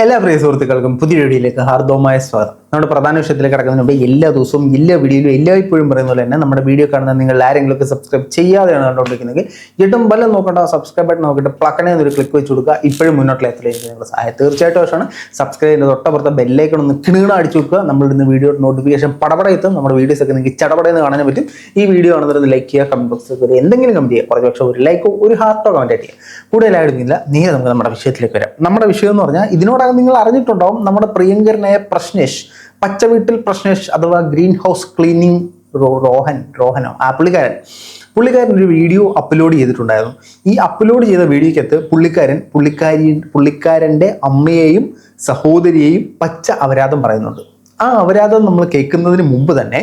എല്ലാ പ്രിയ സുഹൃത്തുക്കൾക്കും പുതിയ വീഡിയോയിലേക്ക് ഹാർദവമായ സ്വാഗതം. നമ്മുടെ പ്രധാന വിഷയത്തിലേക്ക് കിടക്കുന്നതിന് മുമ്പ് എല്ലാ ദിവസവും എല്ലാ വീഡിയോയിലും എല്ലായ്പ്പോഴും പറയുന്ന പോലെ തന്നെ നമ്മുടെ വീഡിയോ കാണുന്ന നിങ്ങൾ ആരെങ്കിലും സബ്സ്ക്രൈബ് ചെയ്യാതെയാണ് കണ്ടുകൊണ്ടിരിക്കുന്നത് ഏറ്റവും വല്ല നോക്കേണ്ട സബ്സ്ക്രൈബ് ബട്ടൺ നോക്കിയിട്ട് പ്ലക്കനെ ഒരു ക്ലിക്ക് വെച്ച് കൊടുക്കുക. ഇപ്പോഴും മുന്നോട്ടുള്ള എത്തിലേക്ക് നിങ്ങൾ സഹായം തീർച്ചയായിട്ടും ആവശ്യമാണ്. സബ്സ്ക്രൈബ് ചെയ്യുന്ന തൊട്ടപ്പുറത്തെ ബെല്ലൈക്കൺ ഒന്ന് കിണീണ അടിച്ചു വെക്കുക. നമ്മളിടുന്ന വീഡിയോ നോട്ടിഫിക്കേഷൻ പടപട എത്തും. നമ്മുടെ വീഡിയോസ് ഒക്കെ നിങ്ങൾക്ക് ചടപടയെന്ന് കാണാൻ പറ്റും. ഈ വീഡിയോ ആണെന്നത് ലൈക്ക് ചെയ്യുക, കമന്റ് ബോക്സിൽ എന്തെങ്കിലും കമന്റ് ചെയ്യുക, കുറച്ച് പക്ഷേ ഒരു ലൈക്കോ ഒരു ഹാർട്ടോ കമന്റ് ചെയ്യുക. കൂടുതലായിടുന്നില്ല, നേരെ നമുക്ക് നമ്മുടെ വിഷയത്തിലേക്ക് വരാം. നമ്മുടെ വിഷയം എന്ന് പറഞ്ഞാൽ ഇതിനോടകം നിങ്ങൾ അറിഞ്ഞിട്ടുണ്ടാവും, നമ്മുടെ പ്രിയങ്കരനായ പ്രശ്നേഷ്, പച്ച വീട്ടിൽ പ്രശ്നേഷ് അഥവാ ഗ്രീൻ ഹൗസ് ക്ലീനിങ് റോഹനോ ആ പുള്ളിക്കാരൻ ഒരു വീഡിയോ അപ്ലോഡ് ചെയ്തിട്ടുണ്ടായിരുന്നു. ഈ അപ്ലോഡ് ചെയ്ത വീഡിയോക്കകത്ത് പുള്ളിക്കാരൻ്റെ അമ്മയെയും സഹോദരിയെയും പച്ച അപരാധം പറയുന്നുണ്ട്. ആ അപരാധം നമ്മൾ കേൾക്കുന്നതിന് മുമ്പ് തന്നെ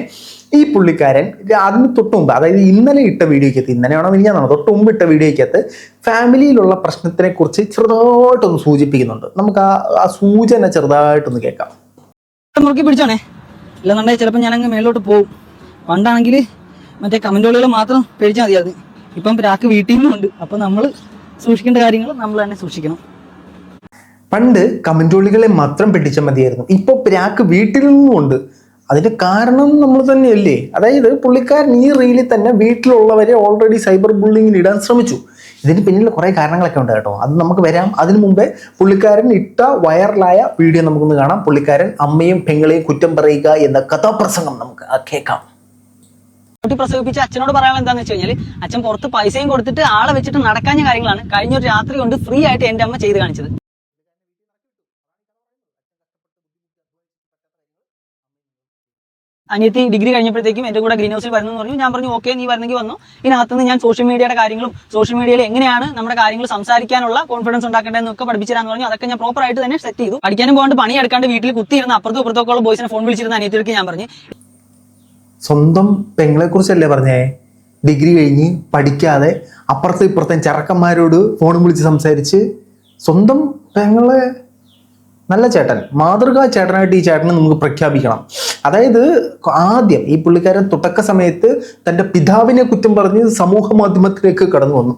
ഈ പുള്ളിക്കാരൻ അതിന് തൊട്ട് മുമ്പ്, അതായത് ഇന്നലെ ഇട്ട വീഡിയോക്കകത്ത്, ഇന്നലെയാണോ മിനിഞ്ഞാണോ തൊട്ട് മുമ്പ് ഇട്ട വീഡിയോക്കകത്ത് ഫാമിലിയിലുള്ള പ്രശ്നത്തിനെ കുറിച്ച് ചെറുതായിട്ടൊന്ന് സൂചിപ്പിക്കുന്നുണ്ട്. നമുക്ക് ആ സൂചന ചെറുതായിട്ടൊന്ന് കേൾക്കാം. നോക്കി പിടിച്ചോണേ, ഇല്ലെന്നുണ്ടെങ്കിൽ ചിലപ്പോൾ ഞാനങ്ങ് മേലോട്ട് പോകും. പണ്ടാണെങ്കിൽ മറ്റേ കമന്റുകൾ മാത്രം പേടിച്ചാൽ മതിയായിരുന്നു. ഇപ്പം പ്രാക്ക് വീട്ടിൽ നിന്നുണ്ട്. അപ്പം നമ്മൾ സൂക്ഷിക്കേണ്ട കാര്യങ്ങൾ നമ്മൾ തന്നെ സൂക്ഷിക്കണം. പണ്ട് കമന്റുകളികളെ മാത്രം പിടിച്ചാൽ മതിയായിരുന്നു, ഇപ്പോൾ പ്രാക്ക് വീട്ടിൽ നിന്നുമുണ്ട്. അതിന്റെ കാരണം നമ്മൾ തന്നെയല്ലേ? അതായത് പുള്ളിക്കാരൻ ഈ റീലിൽ തന്നെ വീട്ടിലുള്ളവരെ ഓൾറെഡി സൈബർ ബുള്ളിങ്ങിൽ ഇടാൻ ശ്രമിച്ചു. ഇതിന് പിന്നിൽ കുറേ കാരണങ്ങളൊക്കെ ഉണ്ട് കേട്ടോ, അത് നമുക്ക് വരാം. അതിനു മുമ്പേ പുള്ളിക്കാരൻ ഇട്ട വൈറലായ വീഡിയോ നമുക്കൊന്ന് കാണാം. പുള്ളിക്കാരൻ അമ്മയും പെങ്ങളെയും കുറ്റം പറയുക എന്ന കഥാപ്രസംഗം നമുക്ക് കേൾക്കാം. കുട്ടി പ്രസവിപ്പിച്ച അച്ഛനോട് പറയാൻ എന്താണെന്ന് വെച്ച് കഴിഞ്ഞാൽ, അച്ഛൻ പുറത്ത് പൈസയും കൊടുത്തിട്ട് ആളെ വെച്ചിട്ട് നടക്കാഞ്ഞ കാര്യങ്ങളാണ് കഴിഞ്ഞ ഒരു രാത്രി കൊണ്ട് ഫ്രീ ആയിട്ട് എൻ്റെ അമ്മ ചെയ്ത് കാണിച്ചത്. അനിയത്തി ഡിഗ്രി കഴിഞ്ഞപ്പോഴത്തേക്കും എൻ്റെ കൂടെ ഗ്രീൻ ഹൗസിൽ വരുന്നു പറഞ്ഞു. ഞാൻ പറഞ്ഞു ഓക്കെ, നീ വരുന്നെങ്കിൽ വന്നു. ഇതിനകത്തുനിന്ന് ഞാൻ സോഷ്യൽ മീഡിയയുടെ കാര്യങ്ങളും സോഷ്യൽ മീഡിയയിൽ എങ്ങനെയാണ് നമ്മുടെ കാര്യങ്ങൾ സംസാരിക്കാനുള്ള കോൺഫിഡൻസ് ഉണ്ടാക്കേണ്ടതെന്നൊക്കെ പഠിപ്പിച്ചു തരാന്ന് പറഞ്ഞു. അതൊക്കെ ഞാൻ പ്രോപ്പർ ആയിട്ട് തന്നെ സെറ്റ് ചെയ്തു. പഠിക്കാനും പോകാണ്ട് പണിയെടുക്കാണ്ട് വീട്ടിൽ കുത്തിയിരുന്ന അപ്പുറത്തും ഇപ്പുറത്തൊക്കെ ബോയ്സിനെ ഫോൺ വിളിച്ചിരുന്ന അനിയത്തിക്ക് ഞാൻ പറഞ്ഞു, സ്വന്തം പെങ്ങളെ കുറിച്ചല്ലേ പറഞ്ഞേ? ഡിഗ്രി കഴിഞ്ഞ് പഠിക്കാതെ അപ്പുറത്തും ഇപ്പുറത്തും ചെറുക്കന്മാരോട് ഫോണും വിളിച്ച് സംസാരിച്ച് സ്വന്തം പെങ്ങളെ നല്ല ചേട്ടൻ, മാതൃകാ ചേട്ടനായിട്ട് ഈ ചേട്ടനെ നമുക്ക് പ്രഖ്യാപിക്കണം. അതായത് ആദ്യം ഈ പുള്ളിക്കാരൻ തുടക്ക സമയത്ത് തൻ്റെ പിതാവിനെ കുറ്റം പറഞ്ഞ് സമൂഹ മാധ്യമത്തിലേക്ക് കടന്നു വന്നു.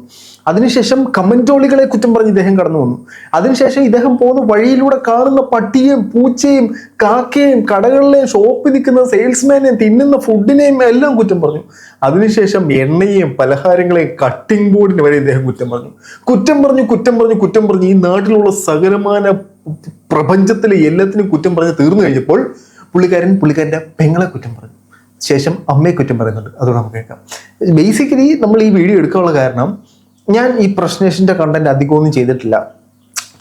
അതിനുശേഷം കമന്റോളികളെ കുറ്റം പറഞ്ഞ് ഇദ്ദേഹം കടന്നു വന്നു. അതിനുശേഷം ഇദ്ദേഹം പോകുന്ന വഴിയിലൂടെ കാണുന്ന പട്ടിയെയും പൂച്ചയും കാക്കയും കടകളിലെയും ഷോപ്പിൽ നിൽക്കുന്ന സെയിൽസ്മാനെയും തിന്നുന്ന ഫുഡിനെയും എല്ലാം കുറ്റം പറഞ്ഞു. അതിനുശേഷം എണ്ണയെയും പലഹാരങ്ങളെയും കട്ടിംഗ് ബോർഡിന് വരെ ഇദ്ദേഹം കുറ്റം പറഞ്ഞു ഈ നാട്ടിലുള്ള സകലമാന പ്രപഞ്ചത്തിലെ എല്ലാത്തിനും കുറ്റം പറഞ്ഞ് തീർന്നു കഴിഞ്ഞപ്പോൾ പുള്ളിക്കാരൻ്റെ പെങ്ങളെ കുറ്റം പറഞ്ഞു, ശേഷം അമ്മയെ കുറ്റം പറയുന്നുണ്ട്. അതുകൊണ്ട് നമുക്ക് കേൾക്കാം. ബേസിക്കലി നമ്മൾ ഈ വീഡിയോ എടുക്കാനുള്ള കാരണം, ഞാൻ ഈ പ്രശ്നേഷിൻ്റെ കണ്ടന്റ് അധികമൊന്നും ചെയ്തിട്ടില്ല,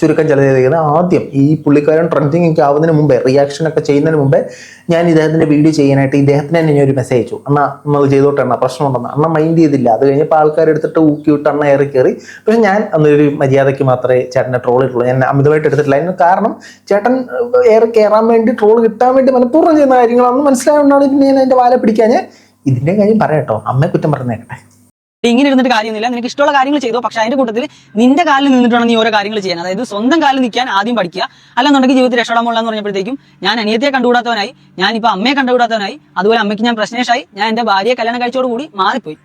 ചുരുക്കം ചില ചെയ്തത്. ആദ്യം ഈ പുള്ളിക്കാരൻ ട്രെൻഡിങ് ഒക്കെ ആവുന്നതിന് മുമ്പേ, റിയാക്ഷൻ ഒക്കെ ചെയ്യുന്നതിന് മുമ്പേ ഞാൻ ഇദ്ദേഹത്തിൻ്റെ വീഡിയോ ചെയ്യാനായിട്ട് ഇദ്ദേഹത്തിന് തന്നെ ഞാൻ ഒരു മെസ്സേജ് അയച്ചു. അണ്ണാ നമ്മൾ ചെയ്തോട്ടെ, അണ്ണ പ്രശ്നം ഉണ്ടെന്ന്. അണ്ണ മൈൻഡ് ചെയ്തില്ല. അത് കഴിഞ്ഞപ്പോൾ ആൾക്കാർ എടുത്തിട്ട് ഊക്കി വിട്ട് അണ്ണ ഏറി കയറി. പക്ഷെ ഞാൻ അന്നൊരു മര്യാദയ്ക്ക് മാത്രമേ ചേട്ടനെ ട്രോൾ ചെയ്തിട്ടുള്ളൂ. ഞാൻ അമിതമായിട്ട് എടുത്തിട്ടില്ല. അതിന് കാരണം ചേട്ടൻ ഏറെ കയറാൻ വേണ്ടി, ട്രോൾ കിട്ടാൻ വേണ്ടി മനഃപൂർവ്വം ചെയ്യുന്ന കാര്യങ്ങളാണെന്ന് മനസ്സിലായതുകൊണ്ടാണ് പിന്നെ ഞാൻ എൻ്റെ വാല പിടിക്കാൻ. ഇതിൻ്റെ കാര്യം പറയട്ടോ, അമ്മയെ കുറ്റം പറഞ്ഞേക്കട്ടെ. ഇങ്ങനെ ഇരുന്നിട്ട് കാര്യമൊന്നുമില്ല, നിനക്ക് ഇഷ്ടമുള്ള കാര്യങ്ങൾ ചെയ്തോ. പക്ഷെ അതിന്റെ കൂട്ടത്തിൽ നിന്റെ കാലിൽ നിന്നിട്ട് വേണം നീ ഓരോ കാര്യങ്ങൾ ചെയ്യാൻ. അതായത് സ്വന്തം കാലിൽ നിൽക്കാൻ ആദ്യം പഠിക്കുക. അല്ലെന്നുണ്ടെങ്കിൽ ജീവിതത്തിൽ രക്ഷപ്പെടാൻ പോലെന്ന് പറഞ്ഞപ്പോഴത്തേക്കും ഞാൻ അനിയത്തിയെ കണ്ടുകൂടാത്തവനായി, ഞാൻ ഇപ്പൊ അമ്മയെ കണ്ടുകൂടാത്തവനായി, അതുപോലെ അമ്മയ്ക്ക് ഞാൻ പ്രശ്നേഷായി, ഞാൻ എന്റെ ഭാര്യയെ കല്യാണം കഴിച്ചോടുകൂടി മാറിപ്പോയി.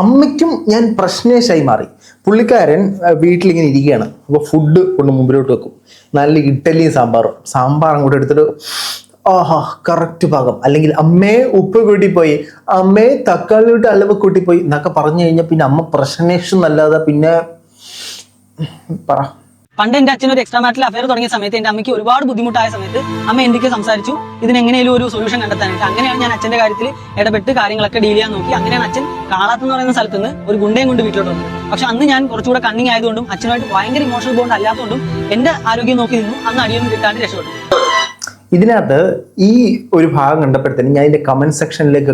അമ്മയ്ക്കും ഞാൻ പ്രശ്നേഷായി മാറി. പുള്ളിക്കാരൻ വീട്ടിലിങ്ങനെ ഇരിക്കുകയാണ്. അപ്പോൾ ഫുഡ് കൊണ്ട് മുമ്പിലോട്ട് വെക്കും. നല്ല ഇഡ്ഡലിയും സാമ്പാറും അങ്ങോട്ട് എടുത്തിട്ട് ആഹാ കറക്റ്റ് പാകം, അല്ലെങ്കിൽ അമ്മേ ഉപ്പ് കൂട്ടിപ്പോയി, അമ്മേ തക്കാളിയുടെ അളവ് കൂട്ടിപ്പോയി എന്നൊക്കെ പറഞ്ഞു കഴിഞ്ഞാൽ പിന്നെ അമ്മ പ്രശ്നേഷ് എന്നല്ലാതെ പിന്നെ പറ. പണ്ട് എന്റെ അച്ഛൻ ഒരു എക്സ്ട്രാ മാരിറ്റൽ അഫയർ തുടങ്ങിയ സമയത്ത് എന്റെ അമ്മയ്ക്ക് ഒരുപാട് ബുദ്ധിമുട്ടായ സമയത്ത് അമ്മ എന്തൊക്കെ സംസാരിച്ചു ഇതിനെങ്ങനെയും ഒരു സൊല്യൂഷൻ കണ്ടെത്താനായിട്ട്. അങ്ങനെയാണ് ഞാൻ അച്ഛന്റെ കാര്യത്തിൽ ഇടപെട്ട് കാര്യങ്ങളൊക്കെ ഡീൽ ചെയ്യാൻ നോക്കി. അങ്ങനെയാണ് അച്ഛൻ കാളാത്ത് എന്ന് പറയുന്ന സ്ഥലത്ത് നിന്ന് ഒരു ഗുണ്ടയും കൊണ്ട് വീട്ടിലോട്ട് വന്നത്. പക്ഷെ അന്ന് ഞാൻ കുറച്ചുകൂടെ കണ്ണിങ് ആയതുകൊണ്ടും അച്ഛനുമായിട്ട് ഭയങ്കര ഇമോഷണൽ ബോണ്ട് അല്ലാത്തതുകൊണ്ടും എന്റെ ആരോഗ്യം നോക്കി നിന്നു. അന്ന് അടിയൊന്നും കിട്ടാണ്ട് രക്ഷപ്പെട്ടു. ഇതിനകത്ത് ഈ ഒരു ഭാഗം കണ്ടപ്പോഴത്തേനും ഞാൻ ഇതിൻ്റെ കമൻറ്റ് സെക്ഷനിലേക്ക്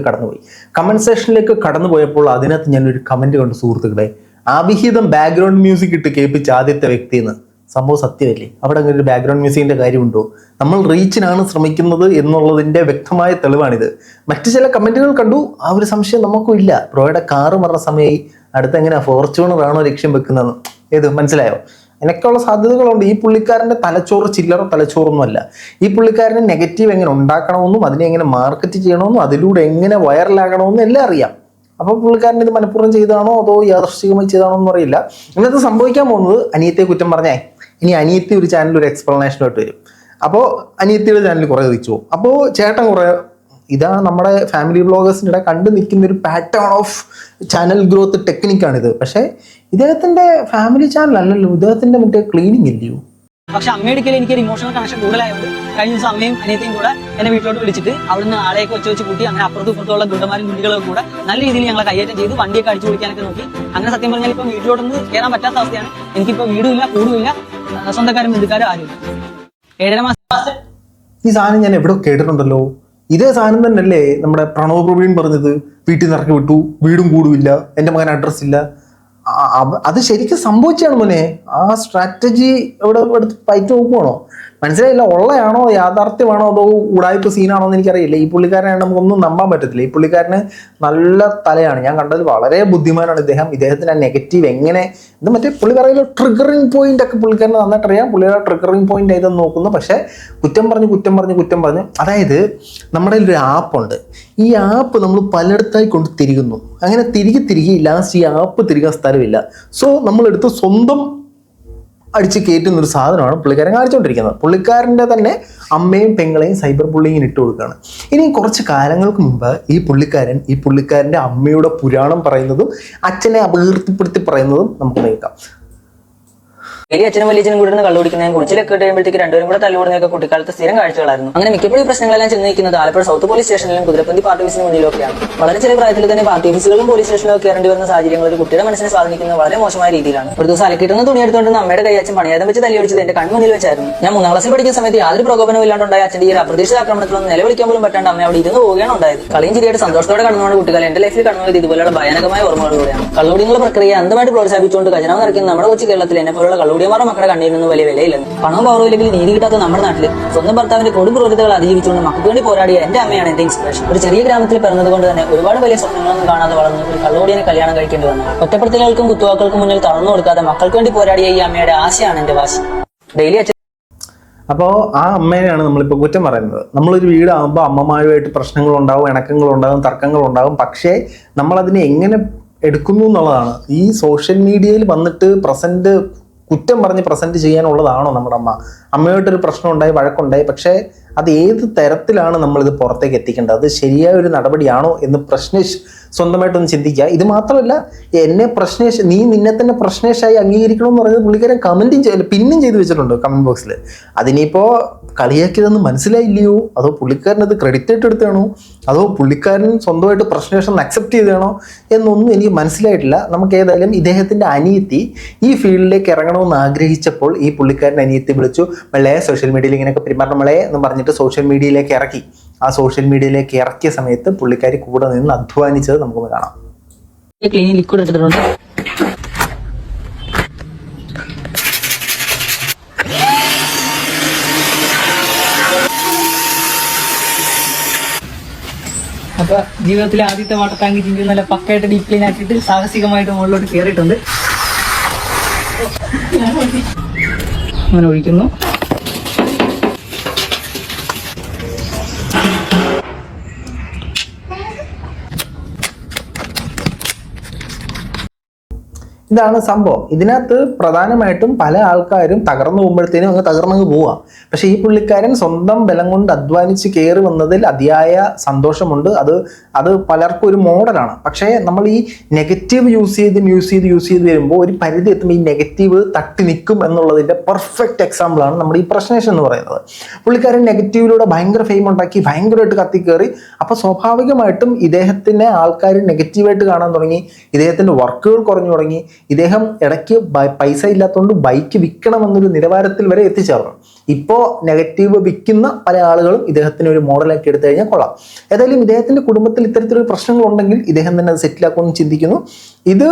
കടന്നു പോയപ്പോൾ അതിനകത്ത് ഞാനൊരു കമൻറ്റ് കണ്ടു, സുഹൃത്തുക്കളെ, അവിഹിതം ബാക്ക്ഗ്രൗണ്ട് മ്യൂസിക് ഇട്ട് കേൾപ്പിച്ച ആദ്യത്തെ വ്യക്തിയെന്ന്. സംഭവം സത്യമല്ലേ? അവിടെ അങ്ങനെ ഒരു ബാക്ക്ഗ്രൗണ്ട് മ്യൂസിക്കിൻ്റെ കാര്യമുണ്ടോ? നമ്മൾ റീച്ചിനാണ് ശ്രമിക്കുന്നത് എന്നുള്ളതിൻ്റെ വ്യക്തമായ തെളിവാണിത്. മറ്റു ചില കമൻറ്റുകൾ കണ്ടു, ആ ഒരു സംശയം നമുക്കും ഇല്ല. ബ്രോയുടെ കാറ് മറന്ന സമയമായി, അടുത്ത് എങ്ങനെയാ ഫോർച്യൂണറാണോ ലക്ഷ്യം വെക്കുന്നത്? ഏത് മനസ്സിലായോ? അതിനൊക്കെയുള്ള സാധ്യതകളുണ്ട്. ഈ പുള്ളിക്കാരൻ്റെ തലച്ചോറ് ചില്ലറ തലച്ചോറൊന്നും അല്ല. ഈ പുള്ളിക്കാരൻ്റെ നെഗറ്റീവ് എങ്ങനെ ഉണ്ടാക്കണമെന്നും അതിനെ എങ്ങനെ മാർക്കറ്റ് ചെയ്യണമെന്നും അതിലൂടെ എങ്ങനെ വൈറലാകണമെന്നും എല്ലാം അറിയാം. അപ്പോൾ പുള്ളിക്കാരൻ ഇത് മനഃപൂർവ്വം ചെയ്താണോ അതോ യാദൃശ്ചികമായി ചെയ്താണോ എന്ന് അറിയില്ല. ഇന്നത്തെ സംഭവിക്കാൻ പോകുന്നത് അനിയത്തിയെ കുറ്റം പറഞ്ഞേ ഇനി അനിയത്തി ഒരു ചാനൽ ഒരു എക്സ്പ്ലനേഷനായിട്ട് വരും. അപ്പോൾ അനിയത്തിയുടെ ചാനൽ കുറേ തിരിച്ചു പോകും. അപ്പോൾ ചേട്ടൻ കുറേ ഇതാണ് നമ്മുടെ ഫാമിലി വ്ളോഗേഴ്സിൻ്റെ കണ്ടു നിൽക്കുന്ന ഒരു പാറ്റേൺ ഓഫ് ചാനൽ ഗ്രോത്ത് ടെക്നിക്കാണിത്. പക്ഷേ ഇദ്ദേഹത്തിൻ്റെ ഫാമിലി ചാനൽ അല്ലല്ലോ, ഇദ്ദേഹത്തിൻ്റെ മറ്റേ ക്ലീനിങ് ഇല്ലയോ. പക്ഷെ അമ്മയുടെ എനിക്ക് ഒരു ഇമോഷണൽ കണക്ഷൻ കൂടുതലായതുകൊണ്ട് കഴിഞ്ഞ ദിവസം അമ്മയും അനിയത്തിയും കൂടെ എന്നെ വീട്ടിലോട്ട് വിളിച്ചിട്ട് അവിടുന്ന് ആളെയൊക്കെ വെച്ച് കൂട്ടി അങ്ങനെ അപ്പുറത്തും ഇപ്പുറത്തുള്ള ഗുണ്ടന്മാരും കുട്ടികളൊക്കെ കൂടെ നല്ല രീതിയിൽ ഞങ്ങളെ കൈയേറ്റം ചെയ്ത് വണ്ടിയൊക്കെ അടിച്ചു പൊളിക്കാനൊക്കെ നോക്കി. അങ്ങനെ സത്യം പറഞ്ഞാൽ ഇപ്പം വീട്ടിലോട്ടൊന്ന് കയറാൻ പറ്റാത്ത അവസ്ഥയാണ്. എനിക്കിപ്പോൾ വീടുമില്ല കൂടുമില്ല, സ്വന്തക്കാരും ബന്ധുക്കാരും ആരുമില്ല. 7.5 മാസം ഈ സാധനം ഞാൻ എവിടെ കേട്ടിട്ടുണ്ടല്ലോ. ഇതേ സാധനം തന്നെയല്ലേ നമ്മുടെ പ്രണവ് പ്രവീൺ പറഞ്ഞത്, വീട്ടിൽ നിന്ന് ഇറക്കി വിട്ടു, വീടും കൂടുമില്ല, എൻ്റെ മകൻ അഡ്രസ് ഇല്ല. അത് ശരിക്കും സംഭവിച്ചാണ് മോനെ. ആ സ്ട്രാറ്റജി ഇവിടെ എടുത്ത് പയറ്റ് നോക്കുവാണോ മനസ്സിലായില്ല. ഉള്ളയാണോ യാഥാർത്ഥ്യമാണോ അതോ ഉടായ്പ സീനാണോ എന്ന് എനിക്കറിയില്ല. ഈ പുള്ളിക്കാരനെ നമുക്കൊന്നും നമ്പാൻ പറ്റത്തില്ല. ഈ പുള്ളിക്കാരന് നല്ല തലയാണ്. ഞാൻ കണ്ടത് വളരെ ബുദ്ധിമാനാണ് ഇദ്ദേഹം. ഇദ്ദേഹത്തിന് ആ നെഗറ്റീവ് എങ്ങനെ ഇത് മറ്റേ പുള്ളി പറയുന്ന ട്രിഗറിങ് പോയിന്റ് ഒക്കെ പുള്ളിക്കാരന് നന്നായിട്ട് അറിയാം. പുള്ളിയുടെ ട്രിഗറിങ് പോയിന്റ് ഏതെന്ന് നോക്കുന്നു. പക്ഷേ കുറ്റം പറഞ്ഞു അതായത് നമ്മുടെ ഒരു ആപ്പുണ്ട്. ഈ ആപ്പ് നമ്മൾ പലയിടത്തായി കൊണ്ട് തിരികുന്നു. അങ്ങനെ തിരികെ ലാസ്റ്റ് ഈ ആപ്പ് തിരികാൻ സ്ഥലമില്ല. സോ നമ്മളെടുത്ത് സ്വന്തം അടിച്ച് കയറ്റുന്നൊരു സാധനമാണ് പുള്ളിക്കാരൻ കാണിച്ചുകൊണ്ടിരിക്കുന്നത്. പുള്ളിക്കാരൻ്റെ തന്നെ അമ്മയും പെങ്ങളെയും സൈബർ ബുള്ളിങ്ങിന് ഇട്ട് കൊടുക്കുകയാണ്. ഇനി കുറച്ച് കാലങ്ങൾക്ക് മുമ്പ് ഈ പുള്ളിക്കാരൻ്റെ അമ്മയുടെ പുരാണം പറയുന്നതും അച്ഛനെ അപകീർത്തിപ്പെടുത്തി പറയുന്നതും നമുക്ക് കേൾക്കാം. വലിയ അച്ഛനും വലിയച്ഛനും കൂടെ നിന്ന് കള്ളുപിടിക്കുന്നതും കുളിച്ചിലൊക്കെ കഴിയുമ്പോഴത്തേക്ക് രണ്ടുപേരും കൂടെ തല്ലുകൂടുന്നതൊക്കെ കുട്ടിക്കാലത്ത് സ്ഥിരം കാഴ്ചകളായിരുന്നു. അങ്ങനെ മിക്കപ്പോഴും ഈ പ്രശ്നങ്ങളെല്ലാം ചെന്ന് നിൽക്കുന്നത് ആലപ്പുഴ സൗത്ത് പോലീസ് സ്റ്റേഷനിലും കുതിരപ്പന്തി പാർട്ടി ഓഫീസിന് മുന്നിലൊക്കെയാണ്. വളരെ ചെറിയ പ്രായത്തിൽ തന്നെ പാർട്ടി ഓഫീസുകളും പോലീസ് സ്റ്റേഷനിലും കയറേണ്ടി വരുന്ന സാഹചര്യങ്ങൾ ഒരു കുട്ടിയുടെ മനസ്സിനെ സ്വാധീനിക്കുന്നത് വളരെ മോശമായ രീതിയിലാണ്. ഒരു ദിവസം അലക്കിട്ടുന്ന തുണി എടുത്തുകൊണ്ട് അമ്മയുടെ കൈ അച്ഛൻ പണിയാതം വെച്ച് തല്ലിയൊടിച്ചത് എന്റെ കൺമുന്നിൽ വെച്ചായിരുന്നു. ഞാൻ 3ാം ക്ലാസ്സിൽ പഠിക്കുന്ന സമയത്ത് യാതൊരു പ്രകോപനവും ഇല്ലാണ്ടുണ്ടായ അച്ഛന്റെ ഈ അപ്രതീക്ഷിത ആക്രമണത്തിലൊന്നും നിലവിളിക്കാൻ പോലും പറ്റാണ്ട് അമ്മ അവിടെ ഇരുന്ന് പോവുകയാണ് ഉണ്ടായത്. കളിയും ചിരിയായിട്ട് സന്തോഷത്തോടെ കടന്നുകൊണ്ട് കുട്ടികൾ എന്റെ ലൈഫിൽ കടന്നുപോയത് ഇതുപോലെയുള്ള ഭയാനകമായ ഓർമ്മകളിലൂടെയാണ്. കള്ളുകുടിയുള്ള പ്രക്രിയ അന്ധമായിട്ട് പ്രോത്സാഹിപ്പിച്ചുകൊണ്ട് ഖജനാവ് നിറയ്ക്കുന്ന നമ്മുടെ കൊച്ചു കേരളത്തിൽ എന്നെ പോലുള്ള കള്ളുകുടിയന്മാരുടെ മക്കളുടെ കണ്ണീരിൽ വലിയ വിലയില്ലെന്ന്. പണവും പവറും ഇല്ലെങ്കിൽ നീതി കിട്ടാത്ത നമ്മുടെ നാട്ടിൽ സ്വന്തം ഭർത്താവിന്റെ കൊടും ക്രൂരതകൾ അതിജീവിച്ചുകൊണ്ട് മക്കൾക്ക് വേണ്ടി പോരാടിയ എന്റെ അമ്മയാണ് എന്റെ ഇൻസ്പിറേഷൻ. ഒരു ചെറിയ ഗ്രാമത്തിൽ പിറന്നതുകൊണ്ട് തന്നെ ഒരുപാട് വലിയ സ്വപ്നങ്ങളൊന്നും കാണാതെ വളർന്ന് ഒരു കള്ളുകൂടിയെ കല്യാണം കഴിക്കേണ്ടി വന്നു. ഒറ്റപ്പെടുത്തലുകൾക്കും കുത്തുവാക്കൾക്കും മുന്നിൽ തളർന്നു കൊടുക്കാതെ മക്കൾക്ക് വേണ്ടി പോരാടിയ ഈ അമ്മയുടെ ആശയാണ് എന്റെ വാശി. ഡെയിലി അപ്പോൾ ആ അമ്മേനെയാണ് നമ്മളിപ്പോൾ കുറ്റം പറയുന്നത്. നമ്മളൊരു വീടാകുമ്പോൾ അമ്മമാരുമായിട്ട് പ്രശ്നങ്ങളുണ്ടാവും, ഇണക്കങ്ങളുണ്ടാകും, തർക്കങ്ങളുണ്ടാകും. പക്ഷേ നമ്മളതിനെ എങ്ങനെ എടുക്കുന്നു എന്നുള്ളതാണ്. ഈ സോഷ്യൽ മീഡിയയിൽ വന്നിട്ട് കുറ്റം പറഞ്ഞ് പ്രസന്റ് ചെയ്യാനുള്ളതാണോ നമ്മുടെ അമ്മയോട്ടൊരു പ്രശ്നം ഉണ്ടായി, വഴക്കുണ്ടായി, പക്ഷേ അത് ഏത് തരത്തിലാണ് നമ്മളിത് പുറത്തേക്ക് എത്തിക്കേണ്ടത്, അത് ശരിയായ ഒരു നടപടിയാണോ എന്ന് സ്വന്തമായിട്ടൊന്ന് ചിന്തിക്കുക. ഇത് മാത്രമല്ല, നിന്നെ തന്നെ പ്രശ്നേഷായി അംഗീകരിക്കണമെന്ന് പറയുന്നത് പുള്ളിക്കാരൻ പിന്നും ചെയ്ത് വെച്ചിട്ടുണ്ട് കമന്റ് ബോക്സിൽ. അതിനിപ്പോൾ കളിയാക്കിയതെന്ന് മനസ്സിലായില്ലയോ, അതോ പുള്ളിക്കാരൻ അത് ക്രെഡിറ്റ് ആയിട്ട് എടുത്താണോ, അതോ പുള്ളിക്കാരൻ സ്വന്തമായിട്ട് പ്രശ്നേഷം അക്സെപ്റ്റ് ചെയ്താണോ എന്നൊന്നും എനിക്ക് മനസ്സിലായിട്ടില്ല. നമുക്ക് ഏതായാലും ഇദ്ദേഹത്തിൻ്റെ അനിയത്തി ഈ ഫീൽഡിലേക്ക് ഇറങ്ങണമെന്ന് ആഗ്രഹിച്ചപ്പോൾ ഈ പുള്ളിക്കാരൻ അനിയത്തി വിളിച്ചു, മളെ സോഷ്യൽ മീഡിയയിൽ ഇങ്ങനെയൊക്കെ പെരുമാറണം മളെ എന്ന് പറഞ്ഞിട്ട് സോഷ്യൽ മീഡിയയിലേക്ക് ഇറക്കി. ആ സോഷ്യൽ മീഡിയയിലേക്ക് ഇറക്കിയ സമയത്ത് പുള്ളിക്കാരി കൂടെ നിന്ന് അധ്വാനിച്ചത് നമുക്കൊന്ന് കാണാം. ലിക്വിഡ് എടുത്തിട്ടുണ്ട്. അപ്പൊ ജീവിതത്തിലെ ആദ്യത്തെ വാട്ടർ ടാങ്ക് ജിങ്ക് നല്ല പക്കായിട്ട് ഡീപ് ക്ലീൻ ആക്കിയിട്ട് സാഹസികമായിട്ട് മുകളിലോട്ട് കയറിയിട്ടുണ്ട്. അങ്ങനെ ഒഴിക്കുന്നു. ഇതാണ് സംഭവം. ഇതിനകത്ത് പ്രധാനമായിട്ടും പല ആൾക്കാരും തകർന്നു പോകുമ്പോഴത്തേനും തകർന്നങ്ങ് പോവാം. പക്ഷെ ഈ പുള്ളിക്കാരൻ സ്വന്തം ബലം കൊണ്ട് അധ്വാനിച്ച് കയറി വന്നതിൽ അതിയായ സന്തോഷമുണ്ട്. അത് പലർക്കും ഒരു മോഡലാണ്. പക്ഷേ നമ്മൾ ഈ നെഗറ്റീവ് യൂസ് ചെയ്ത് വരുമ്പോൾ ഒരു പരിധി എത്തുമ്പോൾ ഈ നെഗറ്റീവ് തട്ടി നിൽക്കും എന്നുള്ളതിൻ്റെ പെർഫെക്റ്റ് എക്സാമ്പിളാണ് നമ്മുടെ ഈ പ്രശ്നേഷൻ എന്ന് പറയുന്നത്. പുള്ളിക്കാരൻ നെഗറ്റീവിലൂടെ ഭയങ്കര ഫെയിം ഉണ്ടാക്കി ഭയങ്കരമായിട്ട് കത്തിക്കയറി. അപ്പോൾ സ്വാഭാവികമായിട്ടും ഇദ്ദേഹത്തിനെ ആൾക്കാർ നെഗറ്റീവായിട്ട് കാണാൻ തുടങ്ങി. ഇദ്ദേഹത്തിൻ്റെ വർക്കുകൾ കുറഞ്ഞു തുടങ്ങി. ഇദ്ദേഹം ഇടയ്ക്ക് പൈസ ഇല്ലാത്തതുകൊണ്ട് ബൈക്ക് വിൽക്കണമെന്നൊരു നിലവാരത്തിൽ വരെ എത്തിച്ചേർന്നു. ഇപ്പോൾ നെഗറ്റീവ് വിൽക്കുന്ന പല ആളുകളും ഇദ്ദേഹത്തിന് ഒരു മോഡലാക്കി എടുത്തു കഴിഞ്ഞാൽ കൊള്ളാം. ഏതായാലും ഇദ്ദേഹത്തിൻ്റെ കുടുംബത്തിൽ ഇത്തരത്തിലൊരു പ്രശ്നങ്ങളുണ്ടെങ്കിൽ ഇദ്ദേഹം തന്നെ അത് സെറ്റിലാക്കുമെന്ന് ചിന്തിക്കുന്നു. ഇത്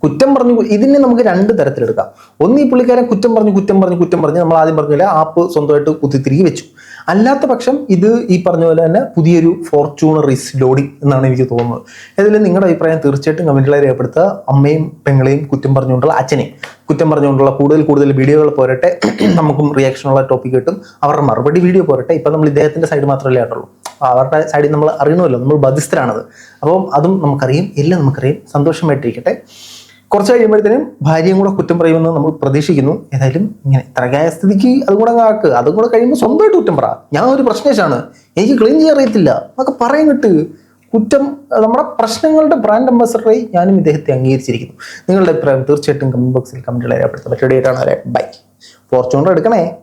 കുറ്റം പറഞ്ഞു ഇതിനെ നമുക്ക് 2 തരത്തിലെടുക്കാം. ഒന്ന്, ഈ പുള്ളിക്കാരൻ കുറ്റം പറഞ്ഞ് നമ്മൾ ആദ്യം പറഞ്ഞ പോലെ ആപ്പ് സ്വന്തമായിട്ട് കുത്തിത്തിരികെ വെച്ചു. അല്ലാത്ത പക്ഷം ഇത് ഈ പറഞ്ഞ പോലെ തന്നെ പുതിയൊരു ഫോർച്യൂണർ ഈസ് ലോഡിങ് എന്നാണ് എനിക്ക് തോന്നുന്നത്. ഏതായാലും നിങ്ങളുടെ അഭിപ്രായം തീർച്ചയായിട്ടും കമന്റിൽ രേഖപ്പെടുത്തുക. അമ്മയും പെങ്ങളെയും കുറ്റം പറഞ്ഞുകൊണ്ടുള്ള അച്ഛനെയും കുറ്റം പറഞ്ഞുകൊണ്ടുള്ള കൂടുതൽ വീഡിയോകൾ പോരട്ടെ. നമുക്കും റിയാക്ഷനുള്ള ടോപ്പിക് കിട്ടും. അവരുടെ മറുപടി വീഡിയോ പോരട്ടെ. ഇപ്പം നമ്മൾ ഇദ്ദേഹത്തിൻ്റെ സൈഡ് മാത്രമല്ലേ ആയിട്ടുള്ളൂ. അവരുടെ സൈഡിൽ നമ്മൾ അറിയണമല്ലോ, നമ്മൾ ബാധ്യസ്ഥരാണത്. അപ്പം അതും നമുക്കറിയാം, എല്ലാം നമുക്കറിയാം. സന്തോഷമായിട്ടിരിക്കട്ടെ. കുറച്ച് കഴിയുമ്പോഴത്തേനും ഭാര്യയും കൂടെ കുറ്റം പറയുമെന്ന് നമ്മൾ പ്രതീക്ഷിക്കുന്നു. ഏതായാലും ഇങ്ങനെ ഇത്രയായ സ്ഥിതിക്ക് അതും കൂടെ ആക്ക്. അതും കൂടെ കഴിയുമ്പോൾ സ്വന്തമായിട്ട് കുറ്റം പറ. ഞാൻ ഒരു പ്രശ്നേഷാണ്, എനിക്ക് ക്ലീൻ ചെയ്യാൻ അറിയത്തില്ല എന്നൊക്കെ പറയുന്നിട്ട് കുറ്റം. നമ്മുടെ പ്രശ്നങ്ങളുടെ ബ്രാൻഡ് അംബാസഡറായി ഞാനും ഇദ്ദേഹത്തെ അംഗീകരിച്ചിരിക്കുന്നു. നിങ്ങളുടെ അഭിപ്രായം തീർച്ചയായിട്ടും കമന്റ് ബോക്സിൽ കമന്റുകൾ രേഖപ്പെടുത്താൻ പറ്റിയ ബൈ. ഫോർച്യൂണർ എടുക്കണേ.